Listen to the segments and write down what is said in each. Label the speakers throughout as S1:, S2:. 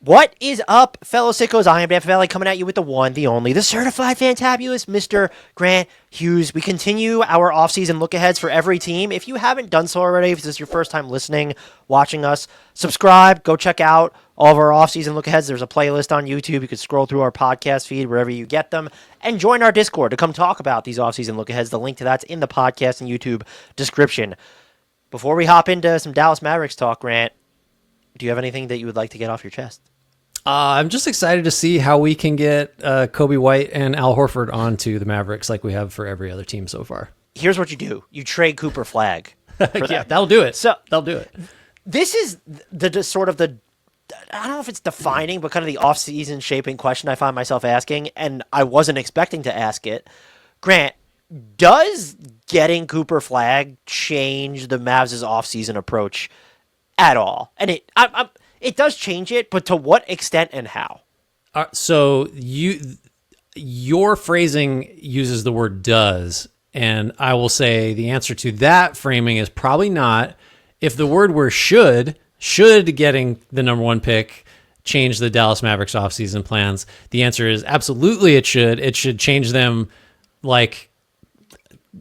S1: What is up, fellow sickos? I am Dan Favelli coming at you with the one, the only, the certified fantabulous Mr. Grant Hughes. We continue our offseason look-aheads for every team. If you haven't done so already, if this is your first time listening, watching us, subscribe, go check out all of our offseason look-aheads. There's a playlist on YouTube. You can scroll through our podcast feed wherever you get them, and join our Discord to come talk about these offseason look-aheads. The link to that's in the podcast and YouTube description. Before we hop into some Dallas Mavericks talk, Grant, do you have anything that you would like to get off your chest?
S2: I'm just excited to see how we can get Kobe White and Al Horford onto the Mavericks like we have for every other team so far.
S1: Here's what you do. You trade Cooper Flagg.
S2: Yeah, that'll do it. That'll do it.
S1: This is the sort of the, I don't know if it's defining, but kind of the off-season shaping question I find myself asking, and I wasn't expecting to ask it. Grant, does getting Cooper Flagg change the Mavs' off-season approach at all? And it does change it, but to what extent and how?
S2: So your phrasing uses the word does, and I will say the answer to that framing is probably not. If the word were should getting the number one pick change the Dallas Mavericks offseason plans, the answer is absolutely it should. It should change them like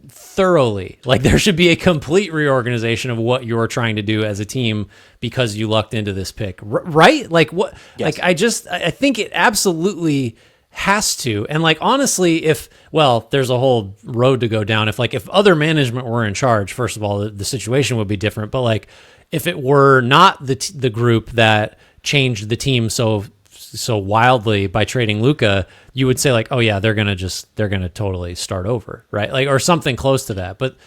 S2: thoroughly. Like there should be a complete reorganization of what you're trying to do as a team because you lucked into this pick, right? Like what? Yes. Like I think it absolutely has to. And like honestly, there's a whole road to go down. If other management were in charge, first of all, the situation would be different. But like if it were not the group that changed the team so wildly by trading Luka, you would say like, oh yeah, they're gonna totally start over, right? Like or something close to that. But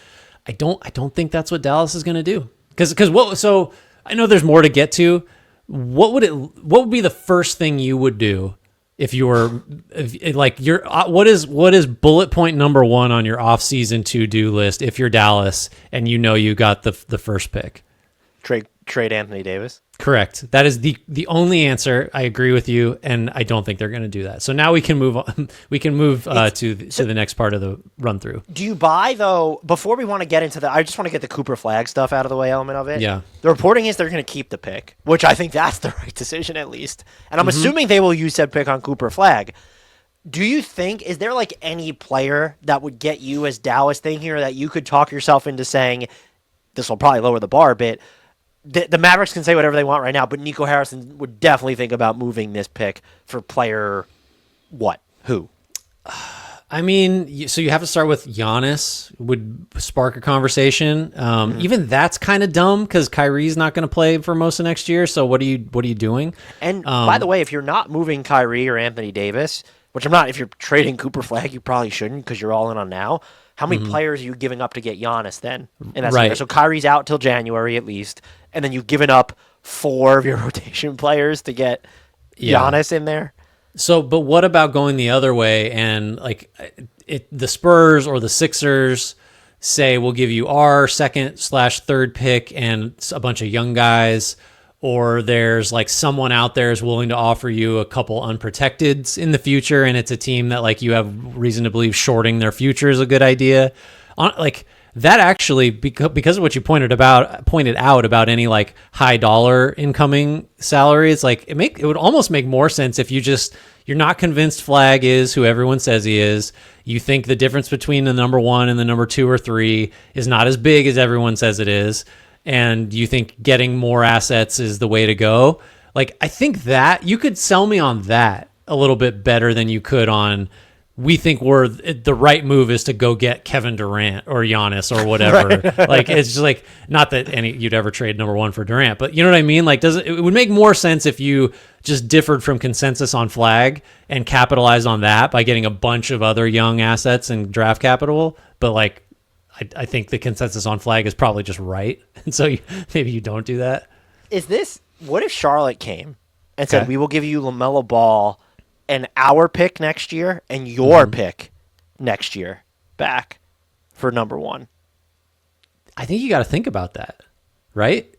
S2: I don't think that's what Dallas is gonna do. So I know there's more to get to. What would be the first thing you would do if you were what is bullet point number one on your off-season to-do list if you're Dallas and you know you got the first pick?
S1: Trade Anthony Davis.
S2: Correct. That is the only answer. I agree with you, and I don't think they're going to do that. So now we can move on. We can move to the next part of the run through.
S1: Do you buy though? Before we want to get into I just want to get the Cooper Flagg stuff out of the way element of it.
S2: Yeah.
S1: The reporting is they're going to keep the pick, which I think that's the right decision at least. And I'm assuming they will use said pick on Cooper Flagg. Do you think, is there like any player that would get you as Dallas thing here that you could talk yourself into saying, this will probably lower the bar a bit? The Mavericks can say whatever they want right now, but Nico Harrison would definitely think about moving this pick for player what? Who?
S2: I mean, so you have to start with Giannis would spark a conversation. Even that's kind of dumb because Kyrie's not going to play for most of next year. So what are you doing?
S1: And by the way, if you're not moving Kyrie or Anthony Davis, which I'm not, if you're trading Cooper Flagg, you probably shouldn't because you're all in on now. How many players are you giving up to get Giannis then? And that's right. So Kyrie's out till January at least, and then you've given up 4 of your rotation players to get Giannis in there.
S2: So, but what about going the other way and like the Spurs or the Sixers say we'll give you our second/third pick and a bunch of young guys, or there's like someone out there is willing to offer you a couple unprotecteds in the future, and it's a team that like you have reason to believe shorting their future is a good idea. Like that actually, because of what you pointed out about any like high dollar incoming salary, it's like it would almost make more sense if you're not convinced Flagg is who everyone says he is. You think the difference between the number 1 and the number 2 or 3 is not as big as everyone says it is. And you think getting more assets is the way to go. Like, I think that you could sell me on that a little bit better than you could on, we think the right move is to go get Kevin Durant or Giannis or whatever. Right. Like, it's just like, not that you'd ever trade number 1 for Durant, but you know what I mean? Like, it would make more sense if you just differed from consensus on Flagg and capitalized on that by getting a bunch of other young assets and draft capital. But like, I think the consensus on Flagg is probably just right. And so maybe you don't do that.
S1: What if Charlotte came and said, we will give you LaMelo Ball and our pick next year and your pick next year back for number 1?
S2: I think you got to think about that, right?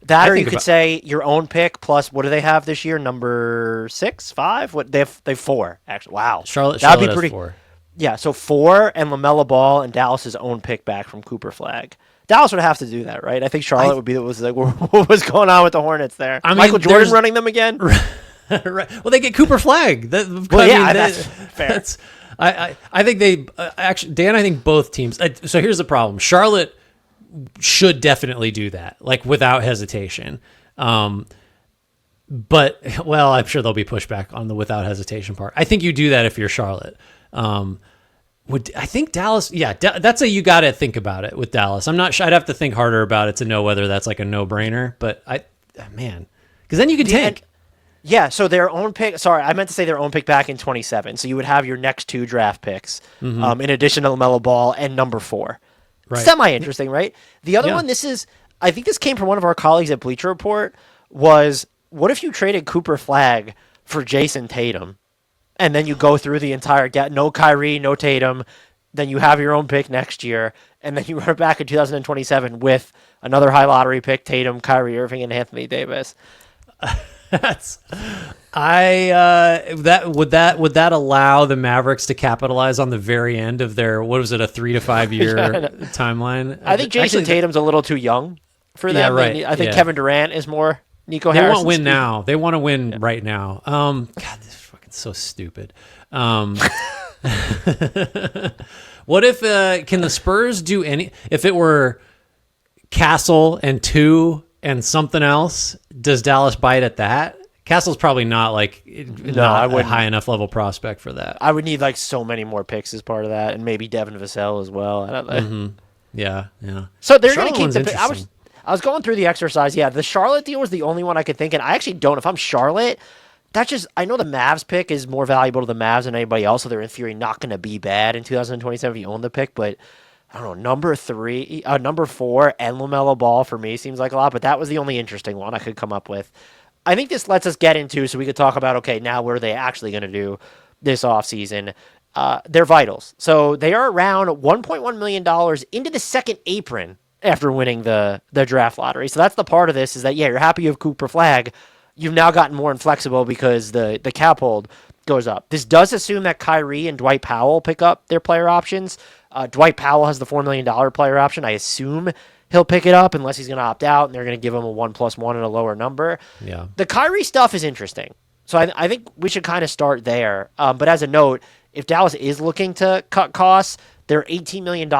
S1: That, or you could say your own pick plus, what do they have this year? Number 6, 5? What they have 4 actually. Wow.
S2: Charlotte
S1: that'd be pretty.
S2: 4.
S1: Yeah, so 4 and LaMelo Ball and Dallas's own pick back from Cooper Flagg. Dallas would have to do that, right? I think Charlotte would be what was going on with the Hornets there. Michael Jordan running them again.
S2: Right. Well, they get Cooper Flagg.
S1: That's fair.
S2: I think they actually, Dan. I think both teams. So here's the problem: Charlotte should definitely do that, like without hesitation. But well, I'm sure there'll be pushback on the without hesitation part. I think you do that if you're Charlotte. I think Dallas? Yeah, that's you got to think about it with Dallas. I'm not sure. I'd have to think harder about it to know whether that's like a no-brainer. But because then you can tank.
S1: Yeah, so their own pick. Sorry, I meant to say their own pick back in 27. So you would have your next 2 draft picks, in addition to LaMelo Ball and number 4.
S2: Right.
S1: Semi-interesting, right? The other one, I think this came from one of our colleagues at Bleacher Report, was what if you traded Cooper Flagg for Jason Tatum, and then you go through the entire no Kyrie, no Tatum, then you have your own pick next year, and then you run it back in 2027 with another high lottery pick, Tatum, Kyrie Irving, and Anthony Davis.
S2: Would that allow the Mavericks to capitalize on the very end of their, what was it, a 3 to 5 year timeline?
S1: I think Jason Tatum's a little too young for them.
S2: Yeah, right.
S1: I think Kevin Durant is more Nico Harris.
S2: They want to win now. They want to win right now. God, this is fucking so stupid. What if can the Spurs do if it were Castle and 2 and something else, does Dallas bite at that? Castle's probably not not a high enough level prospect for that.
S1: I would need like so many more picks as part of that, and maybe Devin Vassell as well. I don't know.
S2: Yeah.
S1: So they're going to keep the pick. I was going through the exercise. Yeah, the Charlotte deal was the only one I could think, and I actually don't. If I'm Charlotte, I know the Mavs pick is more valuable to the Mavs than anybody else, so they're in theory not going to be bad in 2027 if you own the pick, but I don't know, number 4, and LaMelo Ball for me seems like a lot, but that was the only interesting one I could come up with. I think this lets us get into, so we could talk about, okay, now what are they actually going to do this offseason? Their vitals. So they are around $1.1 million into the second apron after winning the draft lottery. So that's the part of this is that, yeah, you're happy you have Cooper Flagg. You've now gotten more inflexible because the cap hold goes up. This does assume that Kyrie and Dwight Powell pick up their player options. Dwight Powell has the $4 million player option. I assume he'll pick it up unless he's going to opt out, and they're going to give him a 1+1 and a lower number. Yeah. The Kyrie stuff is interesting. So I think we should kind of start there. But as a note, if Dallas is looking to cut costs, they're $18 million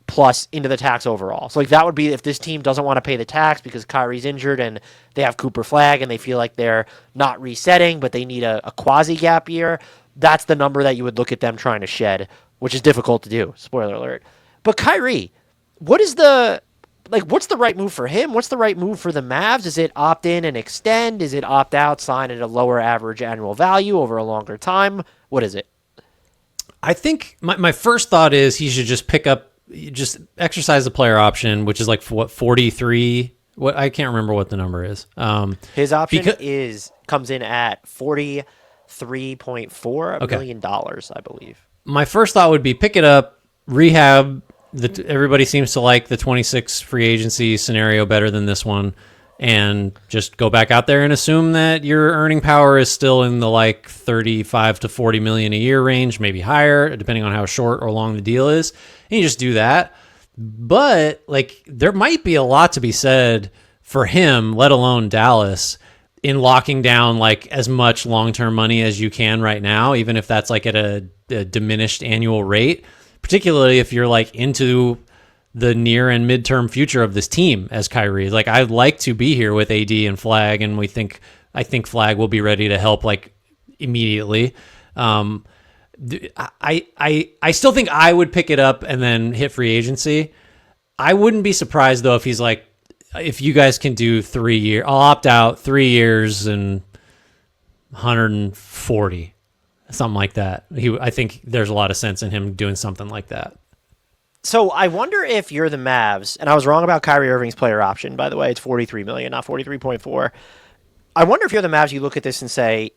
S1: plus into the tax overall. So that would be if this team doesn't want to pay the tax because Kyrie's injured and they have Cooper Flagg and they feel like they're not resetting, but they need a quasi-gap year. That's the number that you would look at them trying to shed, which is difficult to do. Spoiler alert. But Kyrie, what's the right move for him? What's the right move for the Mavs? Is it opt in and extend? Is it opt out, sign at a lower average annual value over a longer time? What is it?
S2: I think my first thought is he should just exercise the player option, which is like 43. What I can't remember what the number is.
S1: His option comes in at $43.4 million, I believe.
S2: My first thought would be pick it up, rehab. Everybody seems to like the 26 free agency scenario better than this one, and just go back out there and assume that your earning power is still in the like 35 to 40 million a year range, maybe higher, depending on how short or long the deal is. And you just do that. But there might be a lot to be said for him, let alone Dallas, in locking down as much long-term money as you can right now, even if that's at a diminished annual rate, particularly if you're into the near and midterm future of this team as Kyrie. I'd like to be here with AD and Flagg, and I think Flagg will be ready to help immediately. I still think I would pick it up and then hit free agency. I wouldn't be surprised though if he's if you guys can do 3 years, I'll opt out 3 years and 140, something like that. I think there's a lot of sense in him doing something like that.
S1: So I wonder if you're the Mavs, and I was wrong about Kyrie Irving's player option, by the way. It's $43 million, not 43.4. I wonder if you're the Mavs, you look at this and say,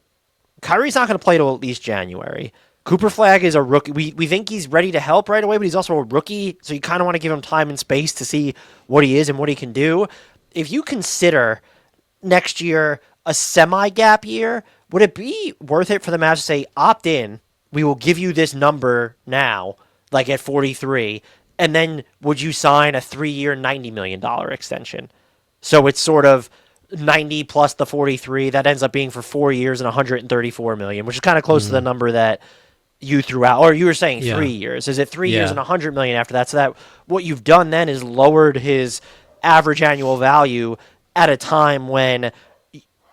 S1: Kyrie's not going to play till at least January. Cooper Flagg is a rookie. We think he's ready to help right away, but he's also a rookie, so you kind of want to give him time and space to see what he is and what he can do. If you consider next year a semi-gap year, would it be worth it for the Mavs to say, opt in, we will give you this number now, at 43, and then would you sign a 3-year, $90 million extension? So it's sort of 90 plus the 43. That ends up being for 4 years and 134 million, which is kind of close to the number that you threw out, or you were saying 3 years. Is it 3 years and 100 million after that? So that what you've done then is lowered his average annual value at a time when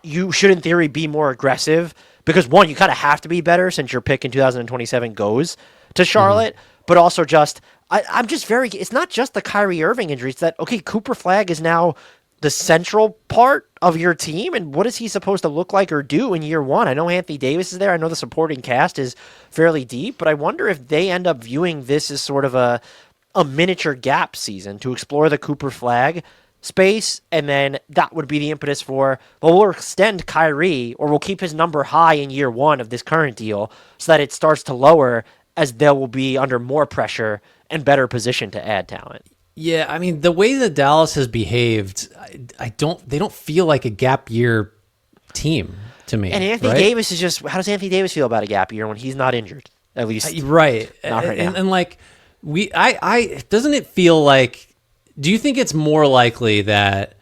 S1: you should, in theory, be more aggressive. Because one, you kind of have to be better since your pick in 2027 goes to Charlotte, but also just I'm just very. It's not just the Kyrie Irving injury. It's that okay, Cooper Flagg is now the central part of your team, and what is he supposed to look like or do in year one? I know Anthony Davis is there. I know the supporting cast is fairly deep, but I wonder if they end up viewing this as sort of a miniature gap season to explore the Cooper Flagg space, and then that would be the impetus for, well, we'll extend Kyrie, or we'll keep his number high in year one of this current deal so that it starts to lower as they will be under more pressure and better position to add talent.
S2: Yeah, I mean, the way that Dallas has behaved, they don't feel like a gap year team to me.
S1: And Anthony Davis is just, how does Anthony Davis feel about a gap year when he's not injured? At least
S2: right.
S1: Not right now.
S2: And like doesn't it feel like, do you think it's more likely that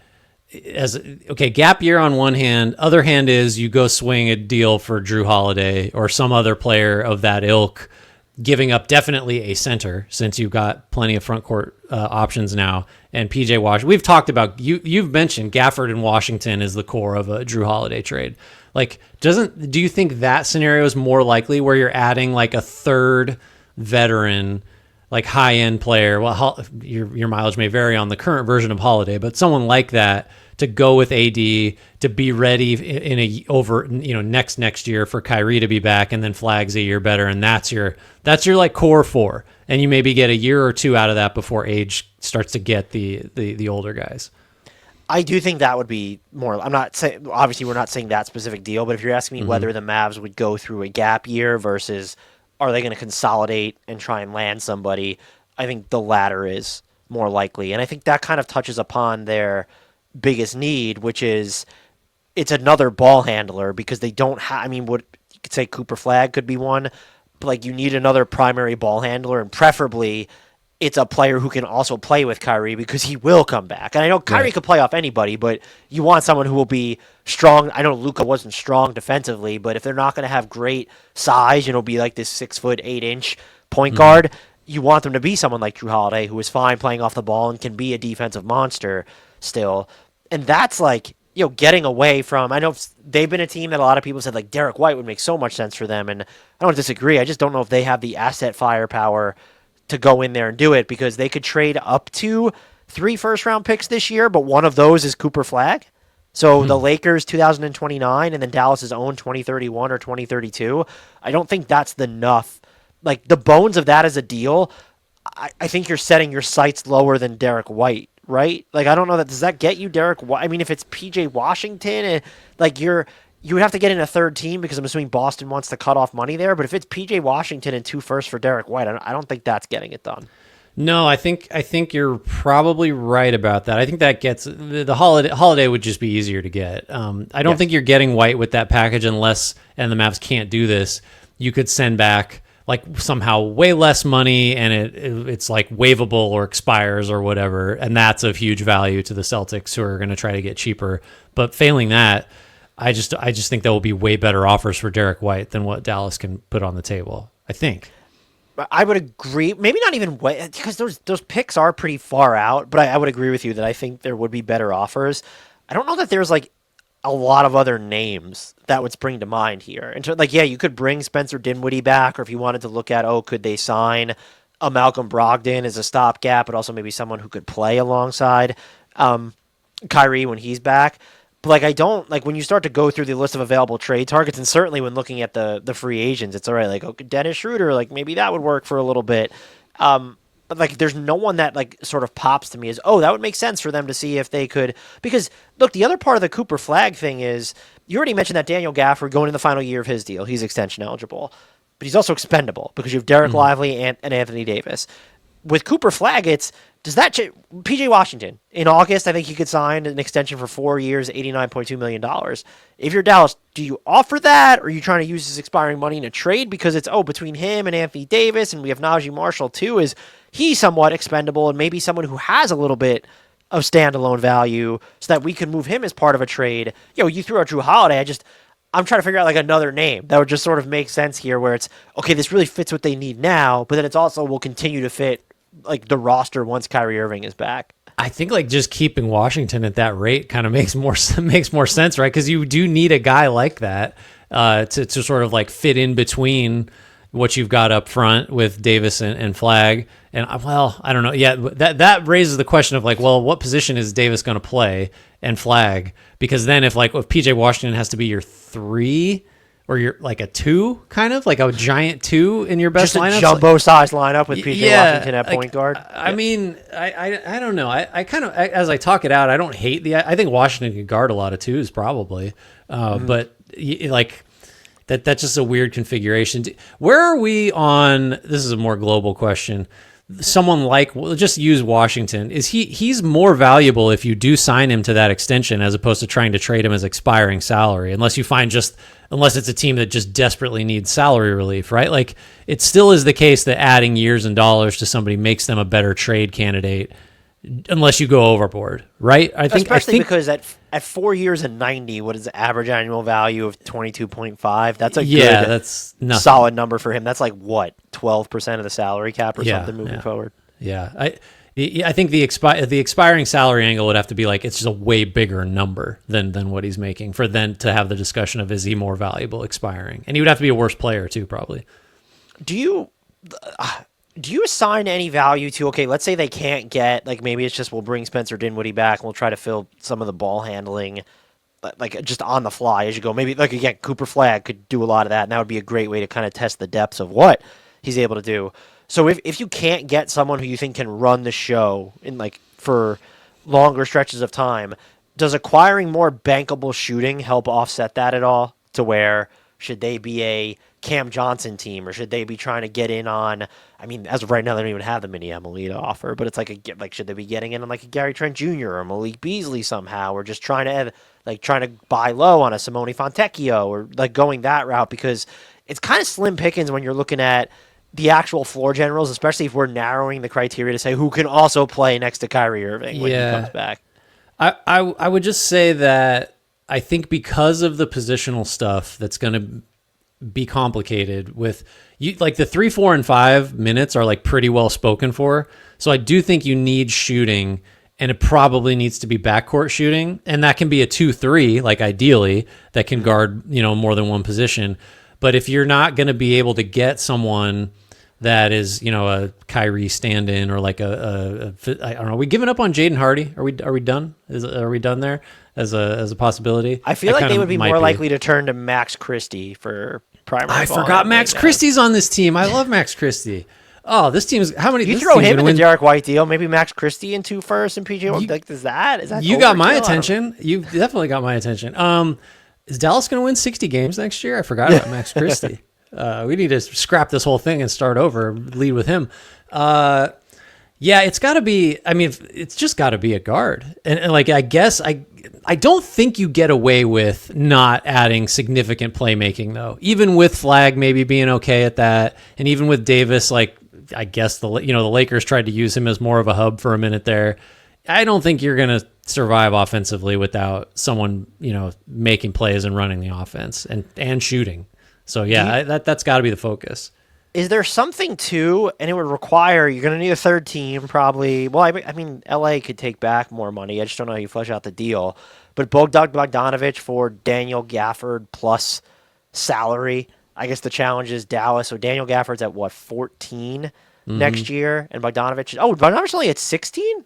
S2: gap year on one hand, other hand is you go swing a deal for Drew Holiday or some other player of that ilk, giving up definitely a center since you've got plenty of front court options now. And PJ Washington, we've talked about, you've mentioned Gafford and Washington is the core of a Drew Holiday trade. Like, do you think that scenario is more likely where you're adding like a third veteran, like high end player? Well, your mileage may vary on the current version of Holiday, but someone like that to go with AD to be ready in next year for Kyrie to be back, and then Flagg's a year better, and that's your like core four, and you maybe get a year or two out of that before age starts to get the older guys.
S1: I do think that would be more. I'm not saying, obviously we're not saying that specific deal, but if you're asking me whether the Mavs would go through a gap year versus are they going to consolidate and try and land somebody, I think the latter is more likely, and I think that kind of touches upon their biggest need, which is it's another ball handler, because they don't have, I mean, what you could say Cooper Flagg could be one, but like you need another primary ball handler, and preferably it's a player who can also play with Kyrie, because he will come back. And I know Kyrie could play off anybody, but you want someone who will be strong. I know Luka wasn't strong defensively, but if they're not going to have great size, it'll be like this 6'8" point guard. You want them to be someone like Drew Holiday, who is fine playing off the ball and can be a defensive monster still. And that's like, getting away from, I know they've been a team that a lot of people said like Derek White would make so much sense for them. And I don't disagree. I just don't know if they have the asset firepower to go in there and do it, because they could trade up to 3 first-round picks this year, but one of those is Cooper Flagg. So the Lakers 2029 and then Dallas's own 2031 or 2032. I don't think that's enough. Like the bones of that as a deal, I think you're setting your sights lower than Derek White, right? Like I don't know, does that get you Derek White? I mean, if it's PJ Washington, like you would have to get in a third team, because I'm assuming Boston wants to cut off money there. But if it's PJ Washington and 2 firsts for Derek White, I don't think that's getting it done.
S2: No, I think you're probably right about that. I think that gets the holiday would just be easier to get. I don't think you're getting White with that package unless, and the Mavs can't do this, you could send back like somehow way less money, and it's like waivable or expires or whatever, and that's of huge value to the Celtics, who are going to try to get cheaper. But failing that, I just think there will be way better offers for Derek White than what Dallas can put on the table, I think.
S1: I would agree. Maybe not even way, because those picks are pretty far out, but I would agree with you that I think there would be better offers. I don't know that there's like a lot of other names that would spring to mind here. And so, like, yeah, you could bring Spencer Dinwiddie back, or if you wanted to look at, could they sign a Malcolm Brogdon as a stopgap, but also maybe someone who could play alongside Kyrie when he's back. But like, I don't like when you start to go through the list of available trade targets, and certainly when looking at the free agents, it's all right. Like, Dennis Schroeder, like maybe that would work for a little bit. But like, there's no one that like sort of pops to me as, that would make sense for them to see if they could. Because look, the other part of the Cooper Flagg thing is, you already mentioned that Daniel Gafford going in the final year of his deal, he's extension eligible, but he's also expendable because you have Derek Lively and Anthony Davis. With Cooper Flagg, does that PJ Washington in August? I think he could sign an extension for 4 years, $89.2 million. If you're Dallas, do you offer that, or are you trying to use his expiring money in a trade? Because it's between him and Anthony Davis, and we have Najee Marshall too. Is he somewhat expendable and maybe someone who has a little bit of standalone value so that we can move him as part of a trade. You threw out Drew Holiday. I'm trying to figure out like another name that would just sort of make sense here where it's, okay, this really fits what they need now, but then it's also will continue to fit like the roster once Kyrie Irving is back.
S2: I think like just keeping Washington at that rate kind of makes more sense, right? Because you do need a guy like that to sort of like fit in between what you've got up front with Davis and Flagg. And well, I don't know. Yeah, that raises the question of like, well, what position is Davis going to play and Flagg? Because then if PJ Washington has to be your 3 or you're like a 2, kind of like a giant 2 in your best lineup,
S1: just a jumbo-sized lineup with PJ Washington at point guard.
S2: I mean, I don't know. I kind of, as I talk it out, I don't hate I think Washington can guard a lot of 2s probably, but like that's just a weird configuration. Where are we on? This is a more global question. Someone like, we'll just use Washington. He's more valuable if you do sign him to that extension as opposed to trying to trade him as expiring salary, unless it's a team that just desperately needs salary relief, right? Like it still is the case that adding years and dollars to somebody makes them a better trade candidate unless you go overboard, right?
S1: Especially because at 4 years and 90, what is the average annual value of 22.5? That's a good,
S2: that's nothing.
S1: Solid number for him. That's like what, 12% of the salary cap or something moving forward.
S2: Yeah, I think the expiring salary angle would have to be like it's just a way bigger number than what he's making for then to have the discussion of is he more valuable expiring, and he would have to be a worse player too probably. Do you assign any value to, okay, let's say they can't get, like maybe it's just we'll bring Spencer Dinwiddie back and we'll try to fill some of the ball handling, like just on the fly as you go. Maybe, like again, Cooper Flagg could do a lot of that, and that would be a great way to kind of test the depths of what he's able to do. So if you can't get someone who you think can run the show in like for longer stretches of time, does acquiring more bankable shooting help offset that at all? To where should they be a Cam Johnson team, or should they be trying to get in on? I mean, as of right now, they don't even have the mini Emily to offer. But it's like should they be getting in on like a Gary Trent Jr. or Malik Beasley somehow, or just trying to buy low on a Simone Fontecchio, or like going that route, because it's kind of slim pickings when you're looking at the actual floor generals, especially if we're narrowing the criteria to say who can also play next to Kyrie Irving when he comes back. I would just say that I think because of the positional stuff that's going to be complicated with you, like the 3, 4, and 5 minutes are like pretty well spoken for. So I do think you need shooting, and it probably needs to be backcourt shooting, and that can be a 2-3, like ideally that can guard, more than one position. But if you're not going to be able to get someone that is, a Kyrie stand-in, or like I don't know, are we giving up on Jaden Hardy? Are we done? Are we done there as a possibility?
S1: I feel like they would be more likely to turn to Max Christie for primary.
S2: I forgot Max Christie's on this team. I love Max Christie. Oh, this team's how many?
S1: You throw him in the Derek White deal, maybe Max Christie in 2 firsts and PJ. Is that
S2: you got my attention? You definitely got my attention. Is Dallas going to win 60 games next year? I forgot about Max Christie. We need to scrap this whole thing and start over, lead with him. Yeah, it's got to be, it's just got to be a guard. And like, I guess I don't think you get away with not adding significant playmaking though. Even with Flagg maybe being okay at that. And even with Davis, like, I guess the Lakers tried to use him as more of a hub for a minute there. I don't think you're going to survive offensively without someone, making plays and running the offense and shooting. So yeah, that's got to be the focus.
S1: Is there something to, and it would require, you're going to need a third team probably. Well, I mean, LA could take back more money. I just don't know how you flesh out the deal. But Bogdanovich for Daniel Gafford plus salary. I guess the challenge is Dallas. So Daniel Gafford's at what, 14 next year? And Bogdanovich's only at 16?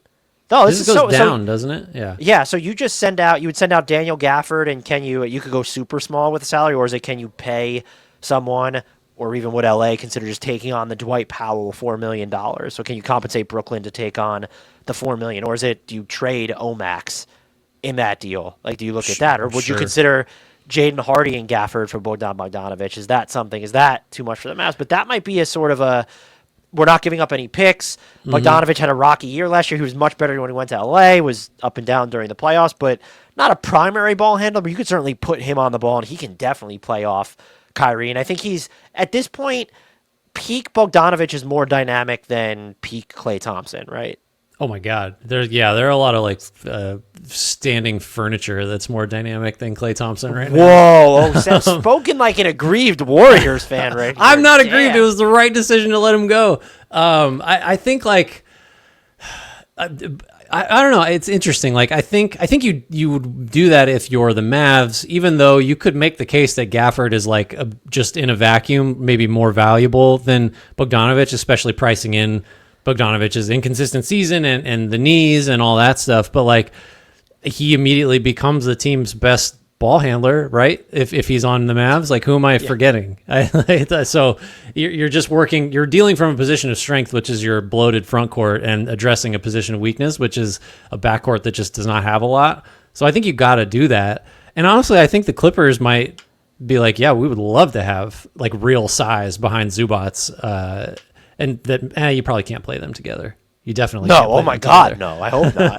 S1: No,
S2: this goes down, doesn't it? Yeah.
S1: Yeah, so you would send out Daniel Gafford, and you could go super small with the salary, or is it can you pay someone, or even would LA consider just taking on the Dwight Powell $4 million? So can you compensate Brooklyn to take on the $4 million, or do you trade Omax in that deal? Like, do you look at that, or would you consider Jaden Hardy and Gafford for Bogdanovich? Is that too much for the Mavs? But that might be a sort of a, we're not giving up any picks. Bogdanovich had a rocky year last year. He was much better when he went to LA, was up and down during the playoffs, but not a primary ball handler, but you could certainly put him on the ball, and he can definitely play off Kyrie. And I think he's, at this point, peak Bogdanovich is more dynamic than peak Klay Thompson, right?
S2: Oh my God. There are a lot of like standing furniture that's more dynamic than Klay Thompson right now.
S1: Whoa, spoken like an aggrieved Warriors fan right here.
S2: I'm not aggrieved. It was the right decision to let him go. I think like I don't know. It's interesting. Like I think you would do that if you're the Mavs, even though you could make the case that Gafford is like just in a vacuum, maybe more valuable than Bogdanovic, especially pricing in Bogdanovic's inconsistent season and the knees and all that stuff. But like he immediately becomes the team's best ball handler, right? If he's on the Mavs, like who am I forgetting? So you're just working, you're dealing from a position of strength, which is your bloated front court, and addressing a position of weakness, which is a backcourt that just does not have a lot. So I think you got to do that. And honestly, I think the Clippers might be like, yeah, we would love to have like real size behind Zubats, and that you probably can't play them together. You definitely can't play
S1: oh my
S2: them
S1: God,
S2: together.
S1: no, I hope not.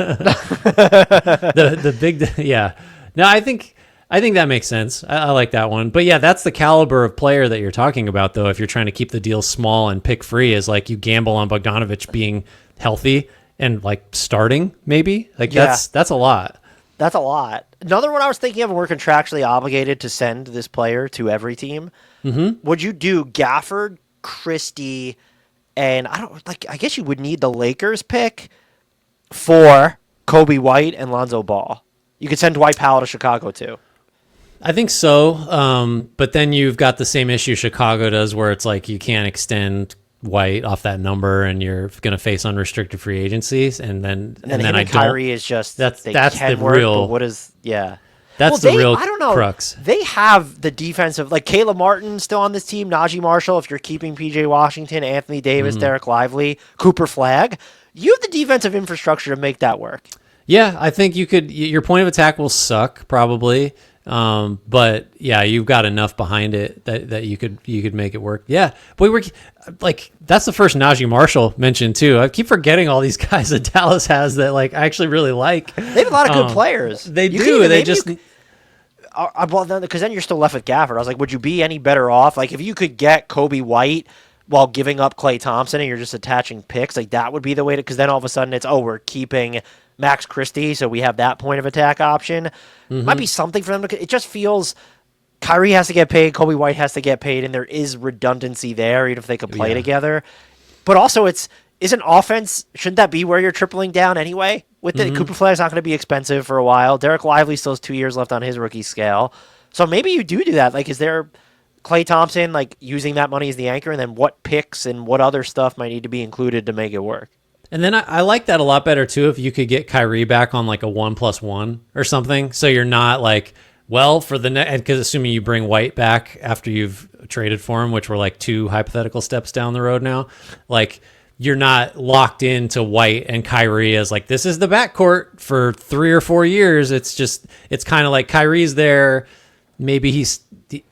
S2: the big, yeah. No, I think that makes sense. I like that one. But yeah, that's the caliber of player that you're talking about, though. If you're trying to keep the deal small and pick free, is like you gamble on Bogdanovich being healthy and like starting, maybe. Like that's a lot.
S1: That's a lot. Another one I was thinking of, and we're contractually obligated to send this player to every team. Mm-hmm. Would you do Gafford, Christie, and I guess you would need the Lakers pick for Kobe White and Lonzo Ball. You could send Dwight Powell to Chicago too.
S2: I think so. But then you've got the same issue Chicago does, where it's like you can't extend White off that number, and you're going to face unrestricted free agencies. And then
S1: Kyrie is just
S2: that's the
S1: work,
S2: real.
S1: but what is
S2: That's the real
S1: I don't know.
S2: crux.
S1: They have the defensive, like Caleb Martin still on this team, Najee Marshall, if you're keeping PJ Washington, Anthony Davis, Derek Lively, Cooper Flagg. You have the defensive infrastructure to make that work.
S2: Yeah, I think you could. Your point of attack will suck probably, but yeah, you've got enough behind it that you could make it work. Yeah, but we're like that's the first Najee Marshall mentioned too. I keep forgetting all these guys that Dallas has that like I actually really like.
S1: They have a lot of good players.
S2: They do. They just.
S1: Well, because then you're still left with Gafford. I was like, would you be any better off? Like, if you could get Kobe White while giving up Klay Thompson and you're just attaching picks, like that would be the way to. Because then all of a sudden it's we're keeping Max Christie, so we have that point of attack option. Might be something for them to. It just feels Kyrie has to get paid, Kobe White has to get paid, and there is redundancy there, even if they could play together. But also, isn't offense? Shouldn't that be where you're tripling down anyway? With the Cooper Flagg's not going to be expensive for a while. Derek Lively still has 2 years left on his rookie scale, so maybe you do that. Like, is there Klay Thompson like using that money as the anchor, and then what picks and what other stuff might need to be included to make it work?
S2: And then I like that a lot better too if you could get Kyrie back on like a 1+1 or something, so you're not like for the because assuming you bring White back after you've traded for him, which we're like 2 hypothetical steps down the road now, like. You're not locked into White and Kyrie as like, this is the backcourt for 3 or 4 years. It's kind of like Kyrie's there. Maybe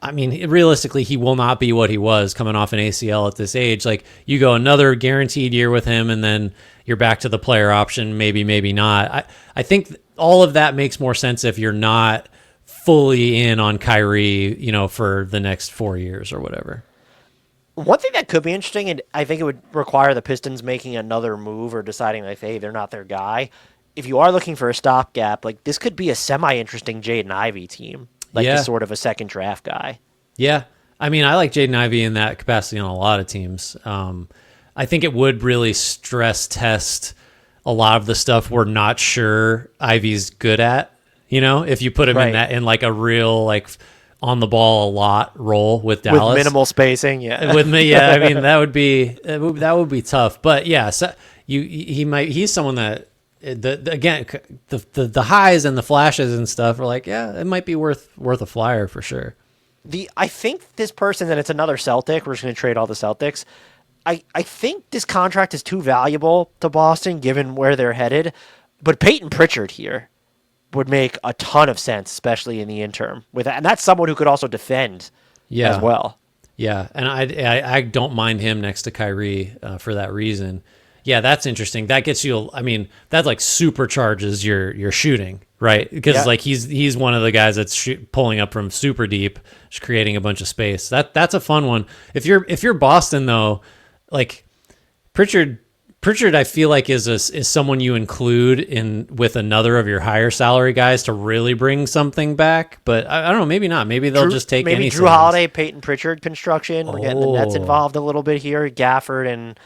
S2: realistically, he will not be what he was coming off an ACL at this age. Like you go another guaranteed year with him and then you're back to the player option. Maybe not. I think all of that makes more sense if you're not fully in on Kyrie, for the next 4 years or whatever.
S1: One thing that could be interesting, and I think it would require the Pistons making another move or deciding like, hey, they're not their guy. If you are looking for a stopgap, like this could be a semi-interesting Jaden Ivey team, like this sort of a second draft guy. Yeah,
S2: I like Jaden Ivey in that capacity on a lot of teams. I think it would really stress test a lot of the stuff we're not sure Ivey's good at. If you put him in like a real like. On the ball a lot role with Dallas
S1: with minimal spacing,
S2: with me, that would be tough. But yeah, so he's someone that the highs and the flashes and stuff are like, it might be worth a flyer for sure.
S1: I think this person, and it's another Celtic. We're just going to trade all the Celtics. I think this contract is too valuable to Boston given where they're headed. But Peyton Pritchard here would make a ton of sense, especially in the interim. And that's someone who could also defend as well.
S2: Yeah, and I don't mind him next to Kyrie for that reason. Yeah, that's interesting. That gets you. That like supercharges your shooting, right? Because like he's one of the guys that's pulling up from super deep, just creating a bunch of space. That's a fun one. If you're Boston though, like Pritchard Pritchard, I feel like is someone you include in with another of your higher salary guys to really bring something back. But I don't know, maybe not. Maybe they'll just take
S1: maybe
S2: any
S1: Drew
S2: savings.
S1: Holiday, Peyton Pritchard construction. We're getting the Nets
S2: Oh.
S1: involved a little bit here. Gafford and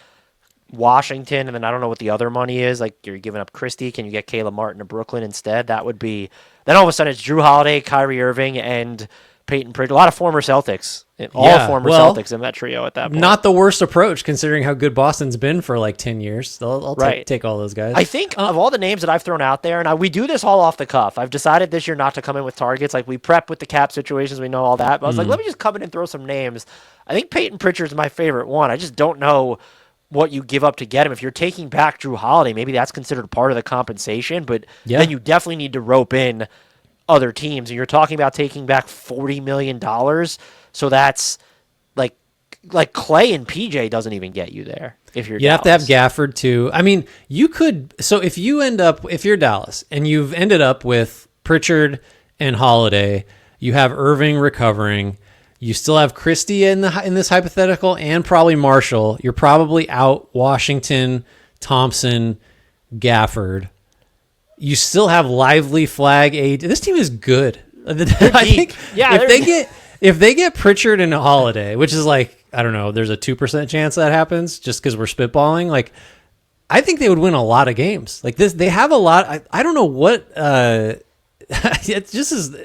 S1: Washington, and then I don't know what the other money is. Like you're giving up Christie. Can you get Caleb Martin to Brooklyn instead? That would be. Then all of a sudden it's Drew Holiday, Kyrie Irving, and Peyton Pritchard. A lot of former Celtics. All former Celtics in that trio at that point.
S2: Not the worst approach considering how good Boston's been for like 10 years. I'll take all those guys.
S1: I think of all the names that I've thrown out there, and we do this all off the cuff. I've decided this year not to come in with targets. Like we prep with the cap situations, we know all that. But I was like, let me just come in and throw some names. I think Peyton Pritchard's my favorite one. I just don't know what you give up to get him. If you're taking back Drew Holiday, maybe that's considered part of the compensation. But then you definitely need to rope in other teams. And you're talking about taking back $40 million. So that's like Clay and PJ doesn't even get you there if you're
S2: You
S1: Dallas.
S2: have to have Gafford too. I mean, you could. So if you're Dallas and you've ended up with Pritchard and Holiday, you have Irving recovering. You still have Christie in this hypothetical and probably Marshall. You're probably out Washington, Thompson, Gafford. You still have Lively, Flagg, AD. This team is good. I think if they get Pritchard and Holiday, which is like, I don't know, there's a 2% chance that happens just because we're spitballing. Like, I think they would win a lot of games. Like this, they have a lot. I don't know what. It's just as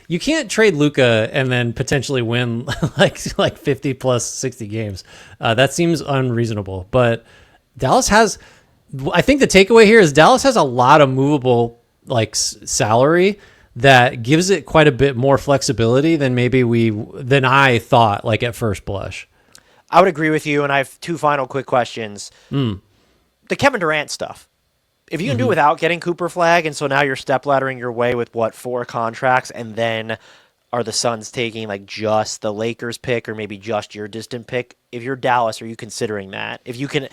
S2: you can't trade Luka and then potentially win like 50 plus 60 games. That seems unreasonable. But Dallas has. I think the takeaway here is Dallas has a lot of movable like salary that gives it quite a bit more flexibility than than I thought like at first blush.
S1: I would agree with you, and I have two final quick questions. The Kevin Durant stuff. If you can do without getting Cooper Flagg, and so now you're step-laddering your way with, 4 contracts, and then are the Suns taking like just the Lakers pick or maybe just your distant pick? If you're Dallas, are you considering that? If you can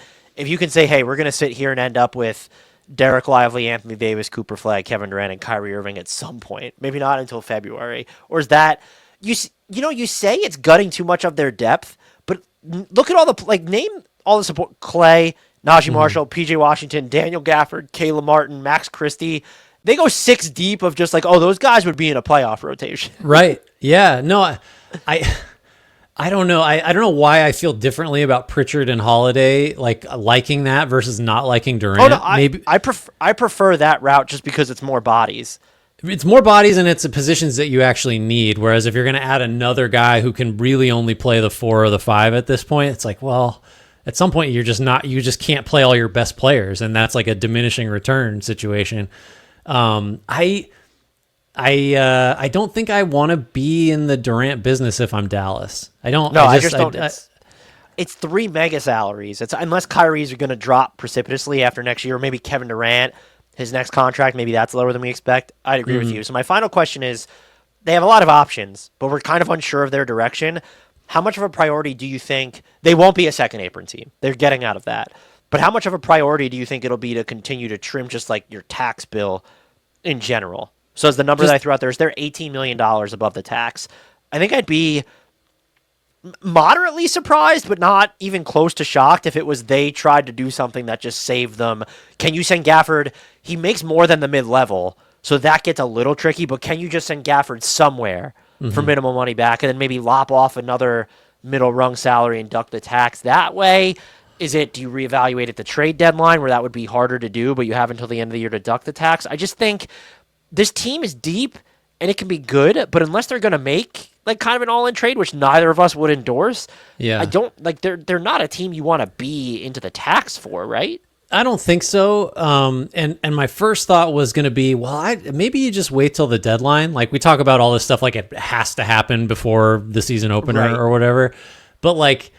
S1: say, hey, we're going to sit here and end up with Derek Lively, Anthony Davis, Cooper Flagg, Kevin Durant, and Kyrie Irving at some point, maybe not until February, or is that you say it's gutting too much of their depth, but look at all the name all the support: Clay, Najee Marshall, PJ Washington, Daniel Gafford, Caleb Martin, Max Christie. They go 6 deep of just like, oh, those guys would be in a playoff rotation.
S2: Right. Yeah. No, I don't know. I don't know why I feel differently about Pritchard and Holiday, like liking that versus not liking Durant.
S1: Oh no, I prefer that route just because it's more bodies.
S2: It's more bodies and it's the positions that you actually need. Whereas if you're going to add another guy who can really only play the 4 or the 5 at this point, it's like, well, at some point you just can't play all your best players, and that's like a diminishing return situation. I don't think I want to be in the Durant business if I'm Dallas. I don't.
S1: No, I just don't. It's 3 mega salaries. It's unless Kyrie's going to drop precipitously after next year, or maybe Kevin Durant, his next contract, maybe that's lower than we expect. I'd agree with you. So my final question is, they have a lot of options, but we're kind of unsure of their direction. How much of a priority do you think they won't be a second apron team? They're getting out of that. But how much of a priority do you think it'll be to continue to trim just like your tax bill in general? So as the number that I threw out there, is they're $18 million above the tax. I think I'd be moderately surprised, but not even close to shocked if it was they tried to do something that just saved them. Can you send Gafford? He makes more than the mid-level, so that gets a little tricky, but can you just send Gafford somewhere for minimum money back and then maybe lop off another middle rung salary and duck the tax that way? Do you reevaluate at the trade deadline where that would be harder to do, but you have until the end of the year to duck the tax? I just think this team is deep and it can be good, but unless they're going to make like kind of an all-in trade, which neither of us would endorse, I don't like they're not a team you want to be into the tax for, right?
S2: I don't think so. And my first thought was going to be, well, maybe you just wait till the deadline. Like we talk about all this stuff, like it has to happen before the season opener or whatever. But like,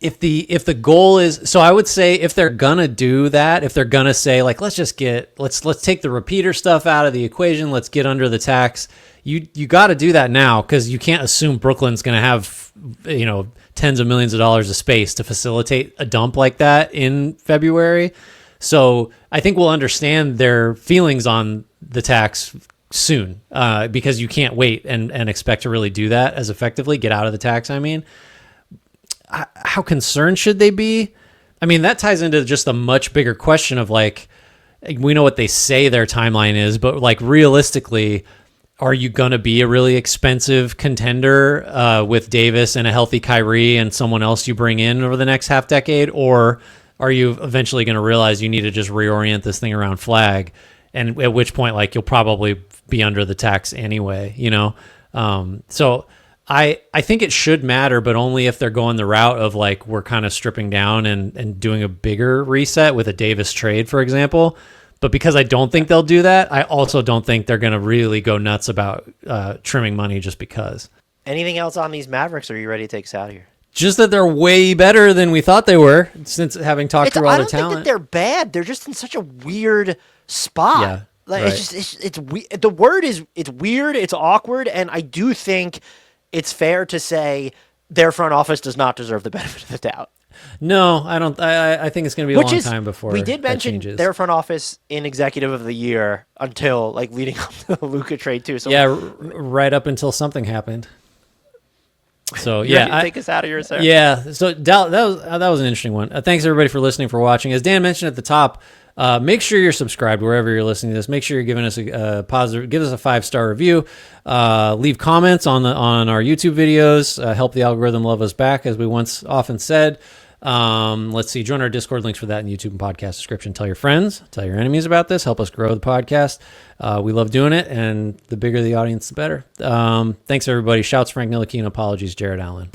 S2: if the goal is, so I would say if they're gonna do that, if they're gonna say like, let's take the repeater stuff out of the equation, let's get under the tax. You got to do that now because you can't assume Brooklyn's gonna have tens of millions of dollars of space to facilitate a dump like that in February. So I think we'll understand their feelings on the tax soon because you can't wait and expect to really do that as effectively, get out of the tax. I mean, how concerned should they be? I mean, that ties into just a much bigger question of like, we know what they say their timeline is, but like realistically, are you going to be a really expensive contender with Davis and a healthy Kyrie and someone else you bring in over the next half decade? Or are you eventually going to realize you need to just reorient this thing around Flagg? And at which point, like, you'll probably be under the tax anyway, you know? So I think it should matter, but only if they're going the route of like, we're kind of stripping down and doing a bigger reset with a Davis trade, for example. But because I don't think they'll do that, I also don't think they're going to really go nuts about trimming money just because.
S1: Anything else on these Mavericks, or are you ready to take us out of here?
S2: Just that they're way better than we thought they were, since having talked through all the talent.
S1: I don't think that they're bad. They're just in such a weird spot.
S2: Yeah,
S1: like
S2: right.
S1: The word is it's weird, it's awkward, and I do think it's fair to say their front office does not deserve the benefit of the doubt.
S2: No, I don't. I think it's going to be a long time before
S1: we did mention
S2: that changes.
S1: Their front office in Executive of the Year until like leading up to the Luka trade too. So
S2: yeah, right up until something happened. So
S1: yeah, take us out of here, sir.
S2: Yeah, so that was an interesting one. Thanks everybody for listening, for watching. As Dan mentioned at the top, make sure you're subscribed wherever you're listening to this. Make sure you're giving us a positive, give us a 5-star review. Leave comments on our YouTube videos. Help the algorithm love us back, as we once often said. Let's see. Join our Discord, links for that in YouTube and podcast description. Tell your friends, tell your enemies about this. Help us grow the podcast. We love doing it, and the bigger the audience, the better. Thanks everybody. Shouts Frank Ntilikina. Apologies, Jared Allen.